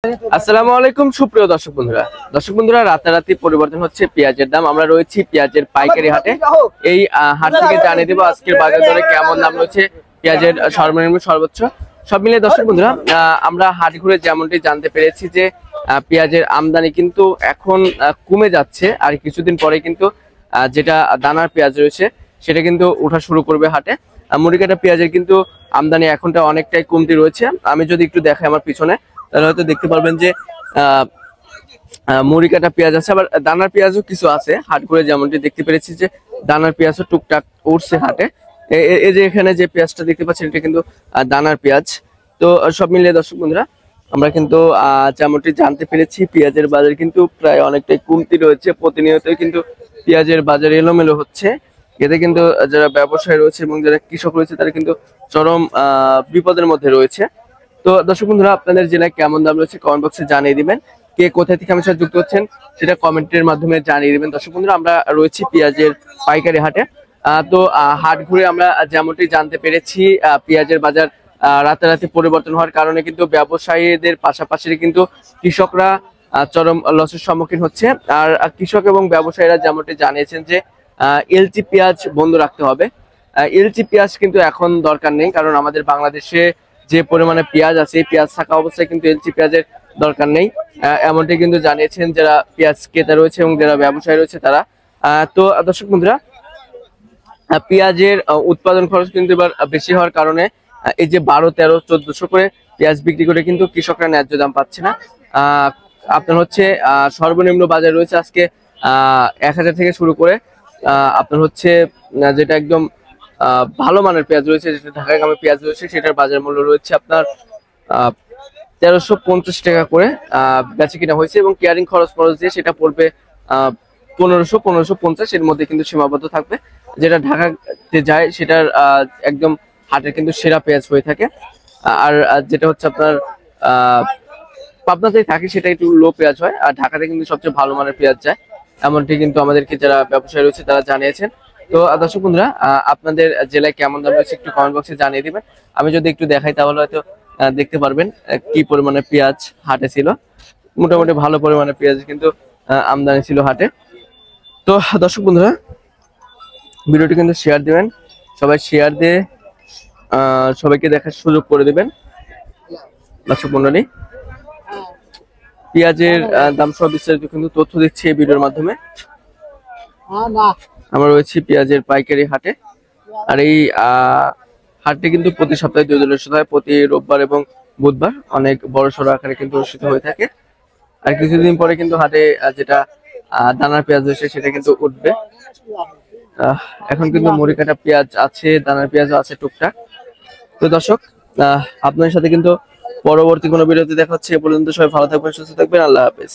আসসালামু আলাইকুম সুপ্রিয় দর্শক বন্ধুরা রাতারাতি পরিবর্তন হচ্ছে পেঁয়াজের দাম। আমরা রয়েছি পেঁয়াজের পাইকারি হাটে। এই হাট থেকে জানিয়ে দেব আজকের বাজার দরে কেমন দাম রয়েছে পেঁয়াজের সর্বনিম্ন সর্বোচ্চ সব মিলিয়ে। দর্শক বন্ধুরা আমরা হাট ঘুরে যেমনটি জানতে পেরেছি যে পেঁয়াজের আমদানি কিন্তু এখন কমে যাচ্ছে, আর কিছুদিন পরে কিন্তু যেটা দানার পেঁয়াজ রয়েছে সেটা কিন্তু ওঠা শুরু করবে হাটে। মুড়িকাটা পেঁয়াজের কিন্তু আমদানি এখনটা অনেকটাই কমতি রয়েছে। আমি যদি একটু দেখাই আমার পিছনে, তাহলে হয়তো দেখতে পারবেন যে মুড়ি কাটা পেঁয়াজ আছে, আবার দানার পেঁয়াজও কিছু আছে। হাট করে যেমনটি দেখতে পেরেছি যে দানার পেঁয়াজও টুকটাক উঠছে হাটে। এই যে এখানে যে পেঁয়াজটা দেখতে পাচ্ছেন এটা কিন্তু দানার পেঁয়াজ। তো সব মিলিয়ে দর্শক বন্ধুরা আমরা কিন্তু যেমনটি জানতে পেরেছি পেঁয়াজের বাজার কিন্তু প্রায় অনেকটাই কমতি রয়েছে। প্রতিনিয়তই কিন্তু পেঁয়াজের বাজার এলোমেলো হচ্ছে। এতে কিন্তু যারা ব্যবসায়ী রয়েছে এবং যারা কৃষক রয়েছে তারা কিন্তু চরম বিপদের মধ্যে রয়েছে। তো দর্শক বন্ধুরা আপনাদের জেলায় কেমন দাম রয়েছে কমেন্ট বক্সে জানিয়ে দিবেন। কে কোথা থেকে আমার সাথে যুক্ত হচ্ছেন সেটা কমেন্টের মাধ্যমে জানিয়ে দিবেন। দর্শক বন্ধুরা আমরা রয়েছি পেঁয়াজের পাইকারি হাটে। তো হাট ঘুরে আমরা যেমনটি জানতে পেরেছি পেঁয়াজের বাজার রাতারাতি পরিবর্তন হওয়ার কারণে কিন্তু ব্যবসায়ীদের পাশাপাশি কিন্তু কৃষকরা চরম লসের সম্মুখীন হচ্ছে। আর কৃষক এবং ব্যবসায়ীরা যেমনটি জানিয়েছেন যে এলচি পেঁয়াজ বন্ধ রাখতে হবে। এলচি পেঁয়াজ কিন্তু এখন দরকার নেই, কারণ আমাদের বাংলাদেশে যে পরিমাণে পেঁয়াজ আছে এই পেঁয়াজ থাকা অবস্থায় কিন্তু এলচি পেঁয়াজের দরকার নেই, এমনটি কিন্তু জানিয়েছেন যারা পেঁয়াজ ক্রেতা রয়েছে এবং যারা ব্যবসায়ী রয়েছে তারা। তো দর্শক বন্ধুরা পেঁয়াজের উৎপাদন খরচ কিন্তু এবার বেশি হওয়ার কারণে এই যে 12, 13, 1400 করে পেঁয়াজ বিক্রি করে কিন্তু কৃষকরা ন্যায্য দাম পাচ্ছে না। আপনার হচ্ছে সর্বনিম্ন বাজার রয়েছে আজকে 1000 থেকে শুরু করে আপনার হচ্ছে যেটা একদম ভালো মানের পেঁয়াজ রয়েছে, যেটা ঢাকাগামী পেঁয়াজ রয়েছে সেটার বাজার মূল্য রয়েছে আপনার 1350 টাকা করে বেচে কিনা হয়েছে, এবং কেয়ারিং খরচ দিয়ে সেটা পড়বে 1550। এর মধ্যে কিন্তু সীমাবদ্ধ থাকবে। যেটা ঢাকাতে যায় সেটার একদম হাটের কিন্তু সেরা পেঁয়াজ হয়ে থাকে। আর যেটা হচ্ছে আপনার পাবনাতেই থাকে সেটা একটু লো পেঁয়াজ হয়, আর ঢাকাতে কিন্তু সবচেয়ে ভালো মানের পেঁয়াজ যায়, এমনটি কিন্তু আমাদেরকে যারা ব্যবসায়ী রয়েছে তারা জানিয়েছেন। তো দর্শক বন্ধুরা আপনাদের জেলায় কেমন দাম রয়েছে একটু কমেন্ট বক্সে জানিয়ে দিবেন। আমি যদি একটু দেখাই তাহলে হয়তো দেখতে পারবেন কি পরিমাণে পেঁয়াজ হাটে ছিল। মোটামুটি ভালো পরিমাণে পেঁয়াজ কিন্তু আমদানি ছিল হাটে। তো দর্শক বন্ধুরা ভিডিওটি কিন্তু শেয়ার দিবেন, সবাই শেয়ার দিয়ে সবাইকে দেখার সুযোগ করে দিবেন। দর্শক মণ্ডলী পেঁয়াজের দাম সহ বিস্তারিত কিন্তু তথ্য দিচ্ছি এই ভিডিওর মাধ্যমে। আমরা রয়েছি পেঁয়াজের পাইকারি হাটে। আর এই হাটটি কিন্তু প্রতি সপ্তাহে 2 দিন অনুষ্ঠিত হয়, প্রতি রোববার এবং বুধবার। অনেক বড় সড়ো আকারে কিন্তু অনুষ্ঠিত হয়ে থাকে। আর কিছুদিন পরে কিন্তু হাটে যেটা দানার পেঁয়াজ রয়েছে সেটা কিন্তু উঠবে। এখন কিন্তু মুড়ি কাটা পেঁয়াজ আছে, দানার পেঁয়াজও আছে টুকটাক। তো দর্শক আপনাদের সাথে কিন্তু পরবর্তী কোনো ভিডিওতে দেখা হচ্ছে। এ পর্যন্ত সবাই ভালো থাকবেন, সুস্থ থাকবেন। আল্লাহ হাফেজ।